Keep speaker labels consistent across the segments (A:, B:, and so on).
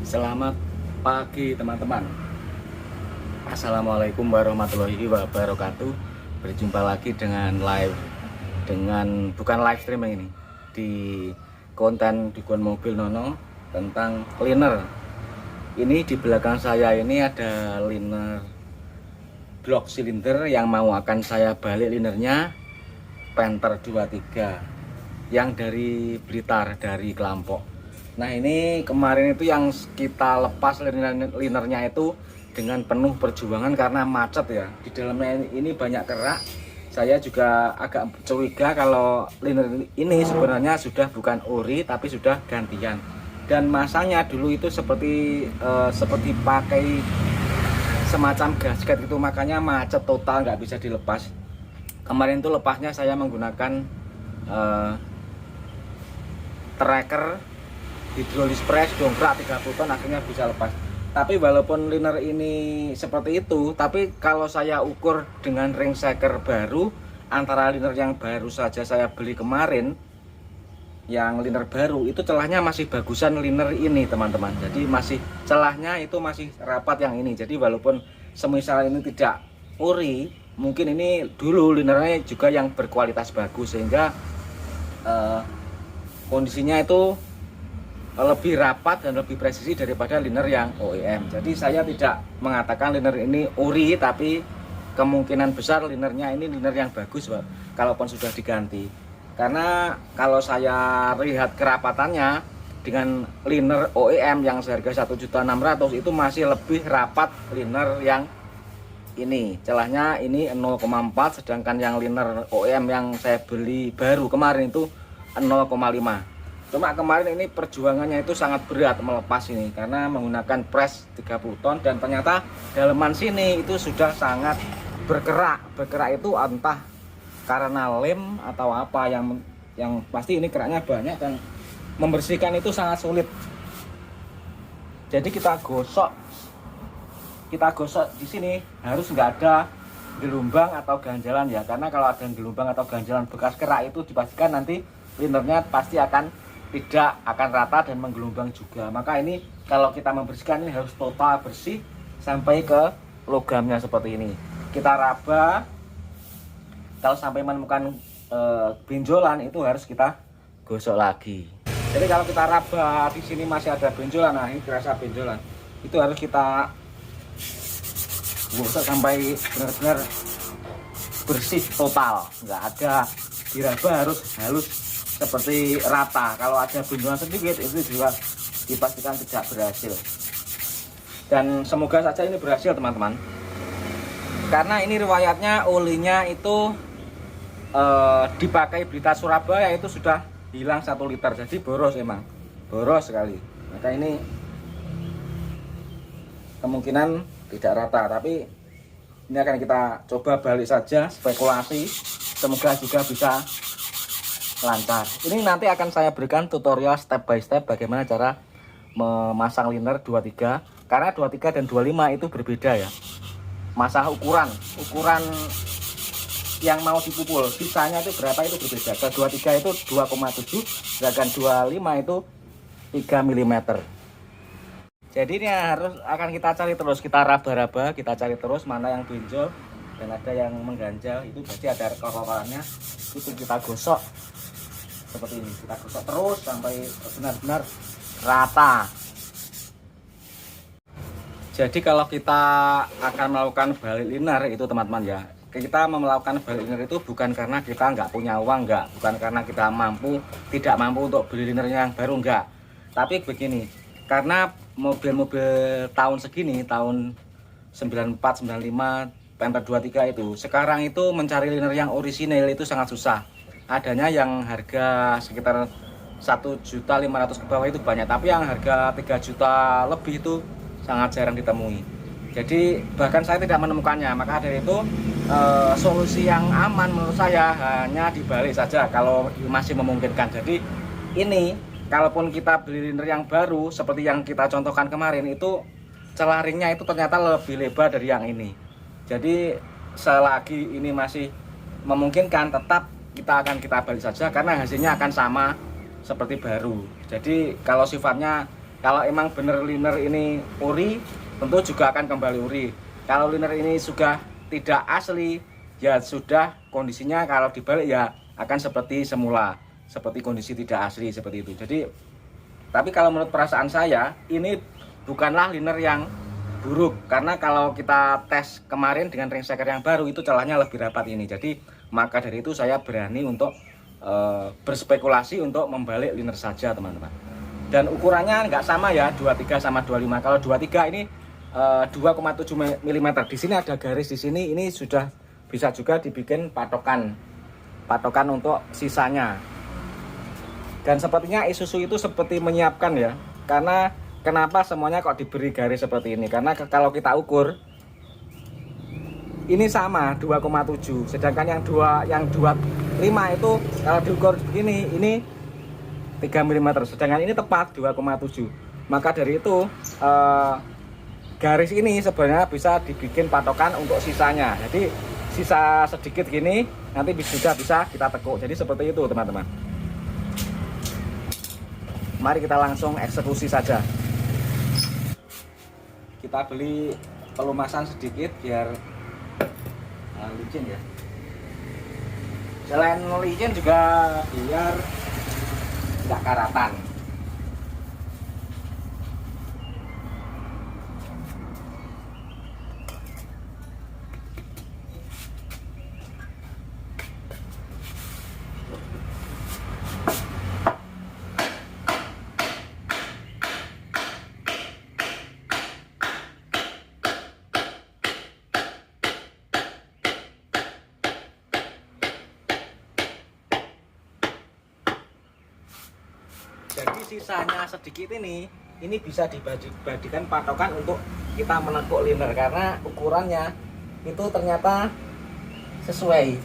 A: Selamat pagi teman-teman. Assalamualaikum warahmatullahi wabarakatuh. Berjumpa lagi dengan bukan live streaming ini, di konten Dukuhan Mobil Nono tentang liner. Ini di belakang saya ini ada liner blok silinder yang mau akan saya balik linernya, Panther 23 yang dari Blitar, dari Kelampok. Nah, ini kemarin itu yang kita lepas linernya itu dengan penuh perjuangan karena macet ya. Di dalamnya ini banyak kerak. Saya juga agak curiga kalau liner ini sebenarnya sudah bukan ori tapi sudah gantian. Dan masanya dulu itu seperti pakai semacam gasket itu, makanya macet total, nggak bisa dilepas. Kemarin itu lepasnya saya menggunakan tracker hidrolis press dongkrak 30 ton, akhirnya bisa lepas. Tapi walaupun liner ini seperti itu, tapi kalau saya ukur dengan ring shaker baru, antara liner yang baru saja saya beli kemarin, yang liner baru itu celahnya masih bagusan liner ini teman-teman. Jadi masih celahnya itu masih rapat yang ini. Jadi walaupun semisal ini tidak ori, mungkin ini dulu linernya juga yang berkualitas bagus, sehingga kondisinya itu lebih rapat dan lebih presisi daripada liner yang OEM. Jadi saya tidak mengatakan liner ini ori, tapi kemungkinan besar linernya ini liner yang bagus, Pak, kalaupun sudah diganti. Karena kalau saya lihat kerapatannya dengan liner OEM yang seharga 1.600.000 itu masih lebih rapat liner yang ini. Celahnya ini 0,4, sedangkan yang liner OEM yang saya beli baru kemarin itu 0,5. Cuma kemarin ini perjuangannya itu sangat berat melepas ini karena menggunakan press 30 ton, dan ternyata daleman sini itu sudah sangat berkerak. Berkerak itu entah karena lem atau apa, yang pasti ini keraknya banyak dan membersihkan itu sangat sulit. Jadi kita gosok di sini harus nggak ada gelombang atau ganjalan ya, karena kalau ada gelombang atau ganjalan bekas kerak itu dipastikan nanti linernya pasti tidak akan rata dan menggelombang juga. Maka ini kalau kita membersihkan ini harus total bersih sampai ke logamnya seperti ini. Kita raba, kalau sampai menemukan benjolan itu harus kita gosok lagi. Jadi kalau kita raba di sini masih ada benjolan, nah ini terasa benjolan, itu harus kita gosok sampai benar-benar bersih total, nggak ada diraba, harus halus seperti rata. Kalau ada benjolan sedikit itu juga dipastikan tidak berhasil. Dan semoga saja ini berhasil teman-teman, karena ini riwayatnya olinya itu dipakai Blitar Surabaya itu sudah hilang 1 liter. Jadi boros, emang boros sekali. Maka ini kemungkinan tidak rata, tapi ini akan kita coba balik saja, spekulasi, semoga juga bisa lancar. Ini nanti akan saya berikan tutorial step by step bagaimana cara memasang liner 23, karena 23 dan 25 itu berbeda ya. Masalah ukuran yang mau dipukul, sisanya itu berapa itu berbeda. Ke 23 itu 2,7, sedangkan 25 itu 3 mm. Jadi ini akan kita cari terus, kita raba-raba, kita cari terus mana yang benjol dan ada yang mengganjal, itu berarti ada kotorannya. Itu kita gosok seperti ini, kita gosok terus sampai benar-benar rata. Jadi kalau kita akan melakukan balik liner itu teman-teman ya, kita melakukan balik liner itu bukan karena kita nggak punya uang, bukan karena kita tidak mampu untuk beli liner yang baru, enggak. Tapi begini, karena mobil-mobil tahun segini, tahun 94, 95, Panther 23 itu, sekarang itu mencari liner yang orisinil itu sangat susah. Adanya yang harga sekitar 1.500.000 ke bawah itu banyak, tapi yang harga 3 juta lebih itu sangat jarang ditemui. Jadi bahkan saya tidak menemukannya. Maka dari itu solusi yang aman menurut saya hanya dibalik saja kalau masih memungkinkan. Jadi ini kalaupun kita beli liner yang baru seperti yang kita contohkan kemarin, itu celah ringnya itu ternyata lebih lebar dari yang ini. Jadi selagi ini masih memungkinkan, tetap kita balik saja karena hasilnya akan sama seperti baru. Jadi kalau sifatnya Kalau emang bener liner ini ori, tentu juga akan kembali ori. Kalau liner ini sudah tidak asli, ya sudah kondisinya kalau dibalik ya akan seperti semula, seperti kondisi tidak asli seperti itu. Jadi, tapi kalau menurut perasaan saya, ini bukanlah liner yang buruk, karena kalau kita tes kemarin dengan ring shaker yang baru itu celahnya lebih rapat ini. Jadi maka dari itu saya berani untuk berspekulasi untuk membalik liner saja teman-teman. Dan ukurannya nggak sama ya, 23 sama 25. Kalau 23 ini 2,7 mm. Di sini ada garis di sini, ini sudah bisa juga dibikin patokan untuk sisanya. Dan sepertinya Isuzu itu seperti menyiapkan ya, karena kenapa semuanya kok diberi garis seperti ini? Karena kalau kita ukur ini sama 2,7, sedangkan yang 25 itu kalau diukur begini ini 3 mm, sedangkan ini tepat 2,7. Maka dari itu garis ini sebenarnya bisa dibikin patokan untuk sisanya. Jadi sisa sedikit gini nanti sudah bisa kita tekuk. Jadi seperti itu teman-teman. Mari kita langsung eksekusi saja. Kita beli pelumasan sedikit biar licin ya. Selain licin juga biar tidak karatan. Jadi sisanya sedikit ini bisa dibadikan patokan untuk kita menekuk liner, karena ukurannya itu ternyata sesuai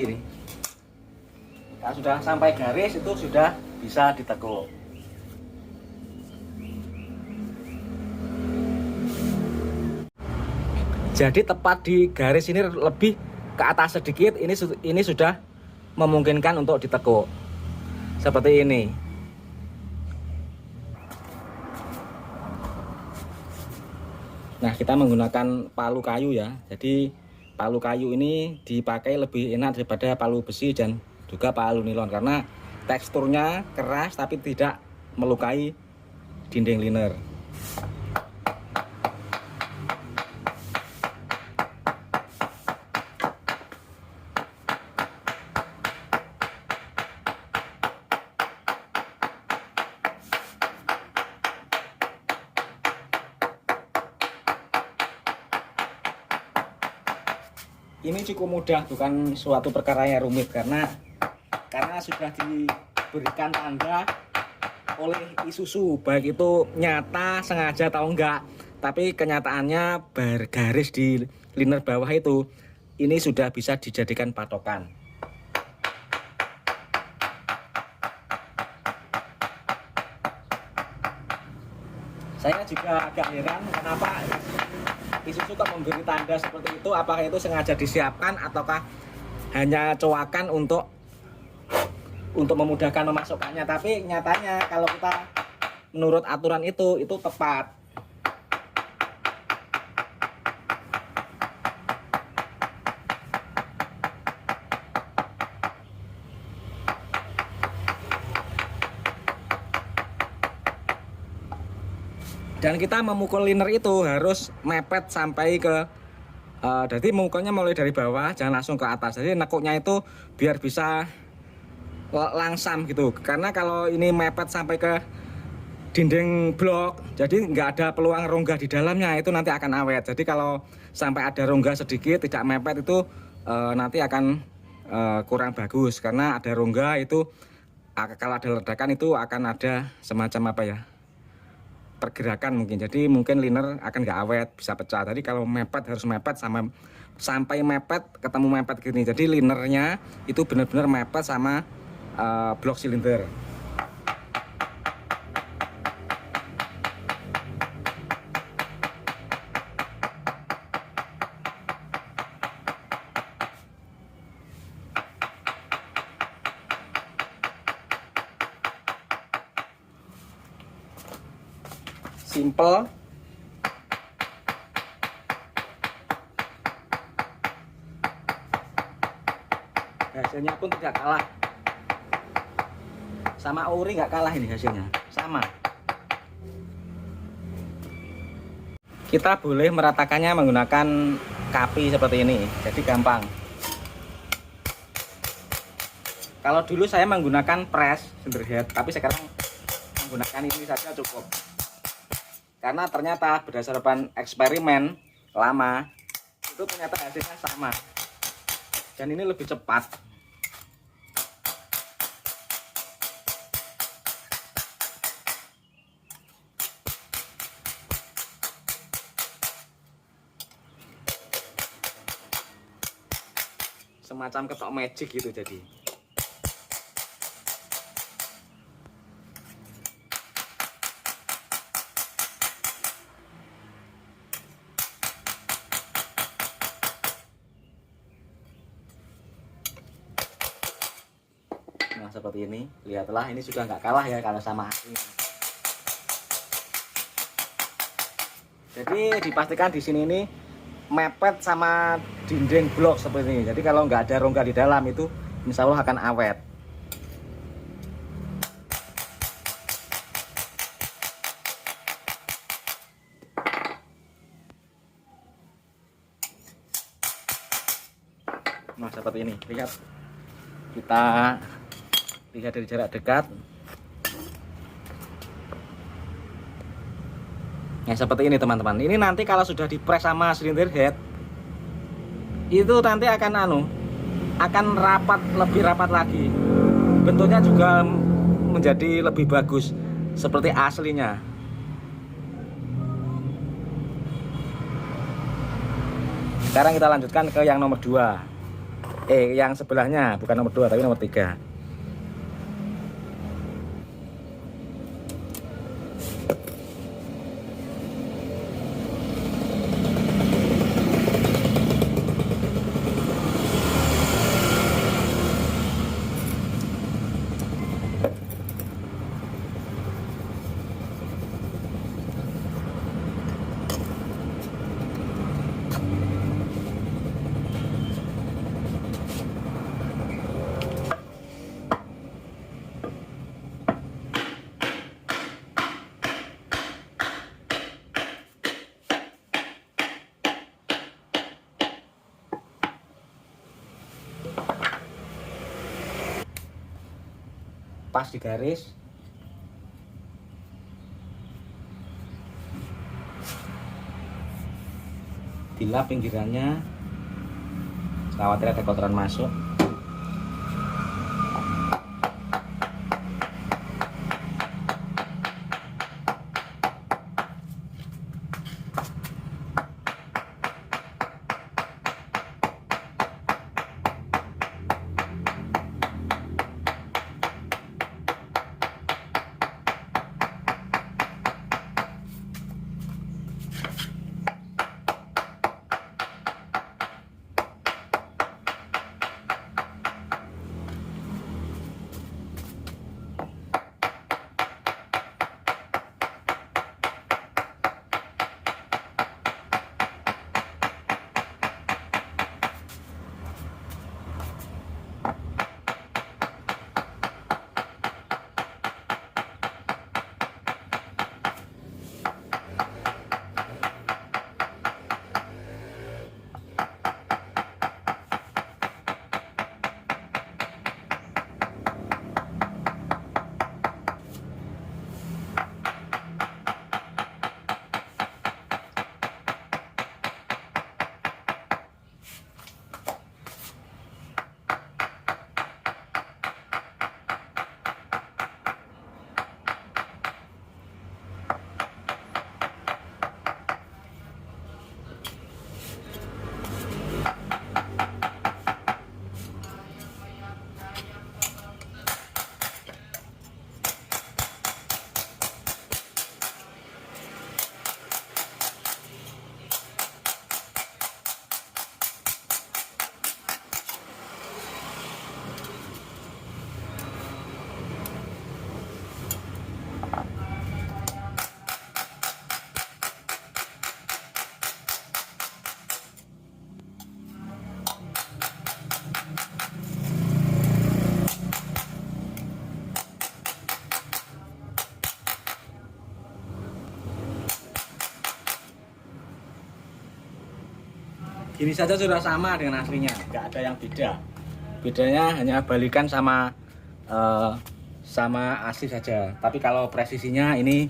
A: ini. Kalau sudah sampai garis itu sudah bisa ditekuk. Jadi tepat di garis ini lebih ke atas sedikit, ini sudah memungkinkan untuk ditekuk. Seperti ini. Nah, kita menggunakan palu kayu ya. Jadi palu kayu ini dipakai lebih enak daripada palu besi dan juga palu nilon, karena teksturnya keras tapi tidak melukai dinding liner. Ini cukup mudah, bukan suatu perkara yang rumit, karena sudah diberikan tanda oleh Isuzu, baik itu nyata sengaja atau enggak, tapi kenyataannya garis di liner bawah itu ini sudah bisa dijadikan patokan. Saya juga agak heran kenapa Isuzu kok memberi tanda seperti itu. Apakah itu sengaja disiapkan ataukah hanya coakan untuk memudahkan memasukkannya? Tapi nyatanya kalau kita menurut aturan itu tepat. Dan kita memukul liner itu harus mepet sampai ke jadi memukulnya mulai dari bawah, jangan langsung ke atas. Jadi nekuknya itu biar bisa langsam gitu. Karena kalau ini mepet sampai ke dinding blok, jadi nggak ada peluang rongga di dalamnya, itu nanti akan awet. Jadi kalau sampai ada rongga sedikit tidak mepet itu nanti akan kurang bagus, karena ada rongga itu kalau ada ledakan itu akan ada semacam apa ya, pergerakan mungkin. Jadi mungkin liner akan nggak awet, bisa pecah. Tadi kalau mepet harus mepet sampai mepet ketemu mepet gini. Jadi linernya itu benar-benar mepet sama blok silinder. simple. Hasilnya pun tidak kalah sama ori, nggak kalah ini hasilnya, sama. Kita boleh meratakannya menggunakan kapi seperti ini, jadi gampang. Kalau dulu saya menggunakan press Cinderhead, tapi sekarang menggunakan ini saja cukup. Karena ternyata berdasarkan eksperimen lama, itu ternyata hasilnya sama. Dan ini lebih cepat. Semacam ketok magic gitu jadi. Nah seperti ini, lihatlah ini sudah nggak kalah ya kalau sama aslinya. Jadi dipastikan di sini ini mepet sama dinding blok seperti ini. Jadi kalau nggak ada rongga di dalam itu insya Allah akan awet. Nah seperti ini, lihat. Kita lihat dari jarak dekat. Nah seperti ini teman-teman. Ini nanti kalau sudah dipres sama Cinderhead, itu nanti akan rapat, lebih rapat lagi. Bentuknya juga menjadi lebih bagus seperti aslinya. Sekarang kita lanjutkan ke yang nomor 2. Yang sebelahnya, bukan nomor 2 tapi nomor 3. Pas di garis. Dilap pinggirannya, khawatir ada kotoran masuk. Gini saja sudah sama dengan aslinya, nggak ada yang beda. Bedanya hanya balikan sama sama asli saja. Tapi kalau presisinya ini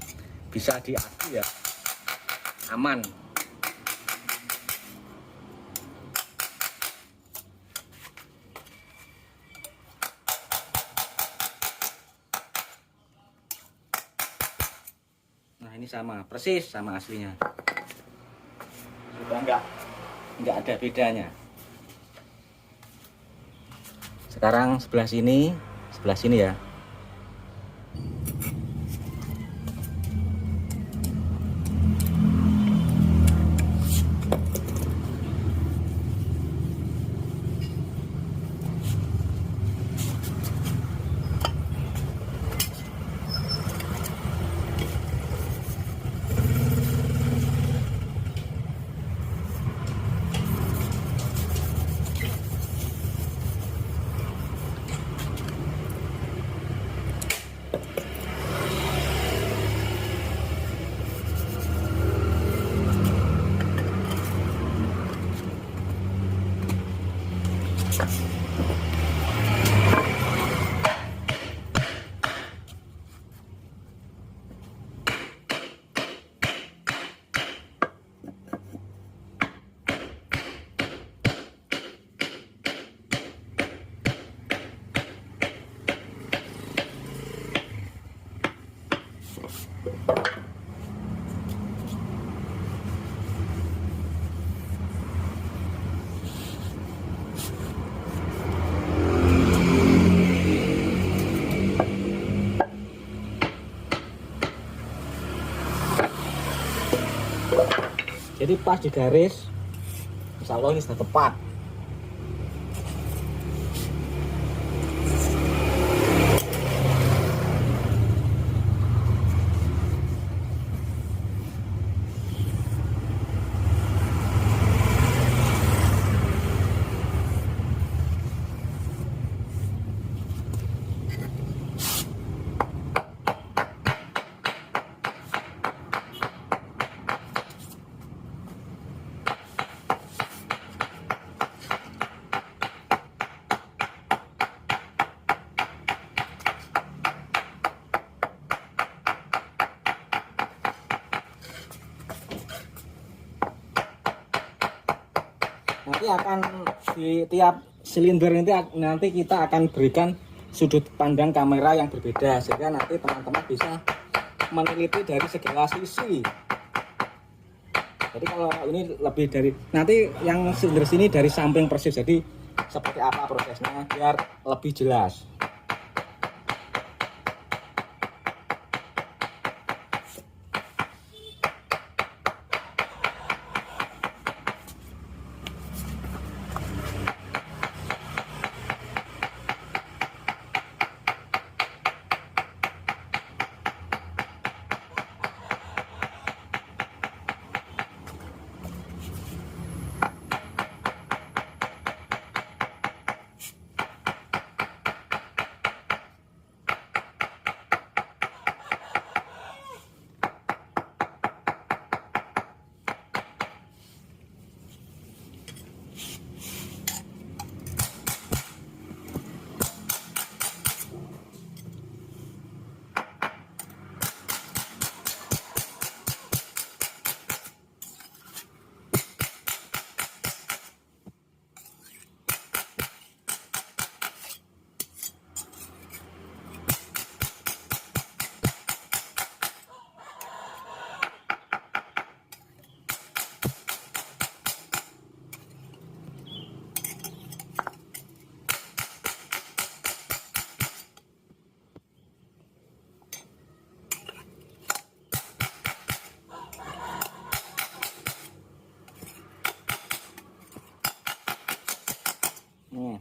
A: bisa diadu ya, aman. Nah ini sama, persis sama aslinya. Sudah nggak ada bedanya. Sekarang sebelah sini ya. Jadi pas di garis, insya Allah ini sudah tepat. Nanti akan di tiap silinder nanti kita akan berikan sudut pandang kamera yang berbeda, sehingga nanti teman-teman bisa meneliti dari segala sisi. Jadi kalau ini lebih dari, nanti yang silinder sini dari samping persis, jadi seperti apa prosesnya biar lebih jelas.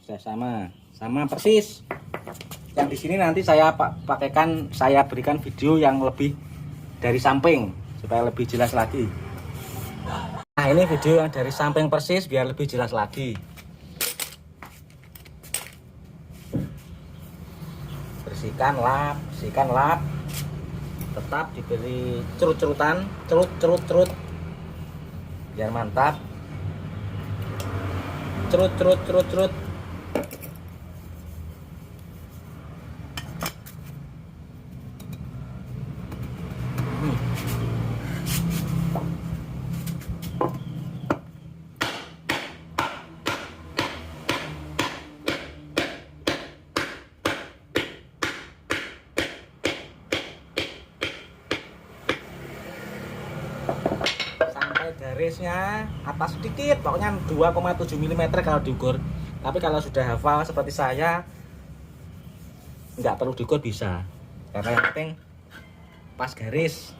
A: Sudah sama persis. Yang di sini nanti saya berikan video yang lebih dari samping supaya lebih jelas lagi. Nah ini video yang dari samping persis biar lebih jelas lagi. Bersihkan lap, tetap diberi cerut biar mantap. Cerut cerut cerut cerut. Sampai garisnya atas sedikit, pokoknya 2,7 mm kalau diukur. Tapi kalau sudah hafal seperti saya, nggak perlu diukur bisa, karena yang penting pas garis.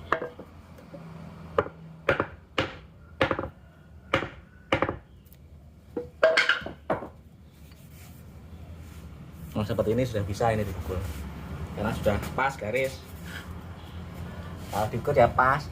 A: Nah, seperti ini sudah bisa ini diukur, karena sudah pas garis. Kalau diukur ya pas.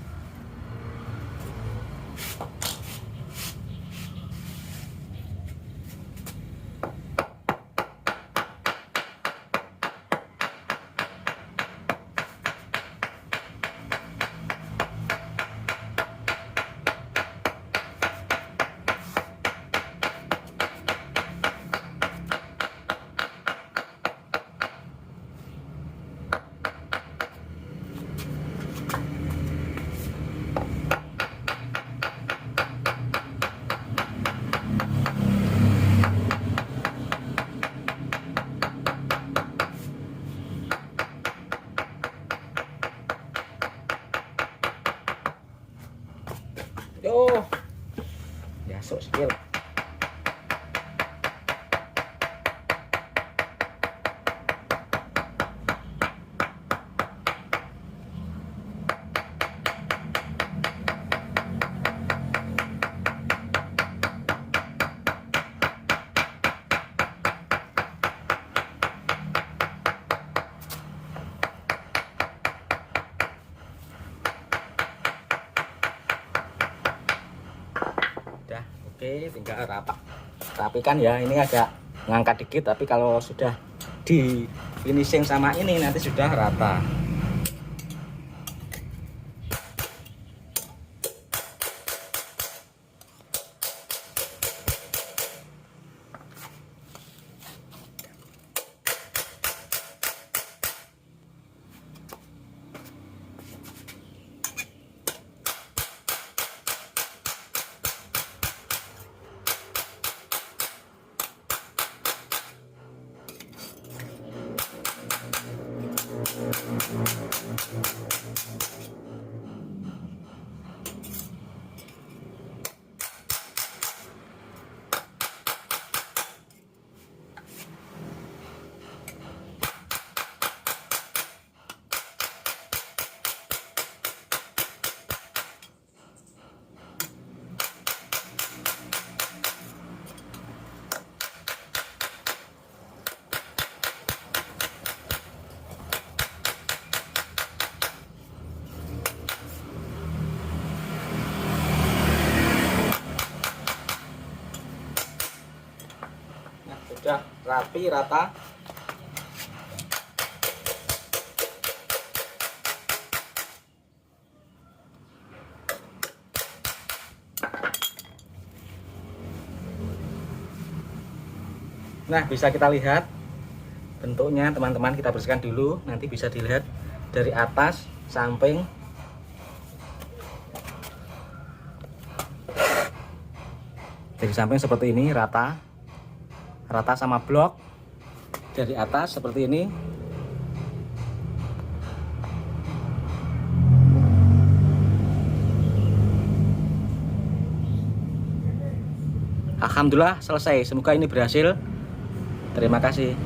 A: Yo, ya sok skill. Udah oke, tinggal rapikan ya. Ini agak ngangkat dikit, tapi kalau sudah di finishing sama ini nanti sudah rata. Sudah rapi rata. Nah, bisa kita lihat bentuknya teman-teman. Kita bersihkan dulu, nanti bisa dilihat dari atas samping. Dari samping seperti ini, rata sama blok. Dari atas seperti ini. Alhamdulillah selesai. Semoga ini berhasil. Terima kasih.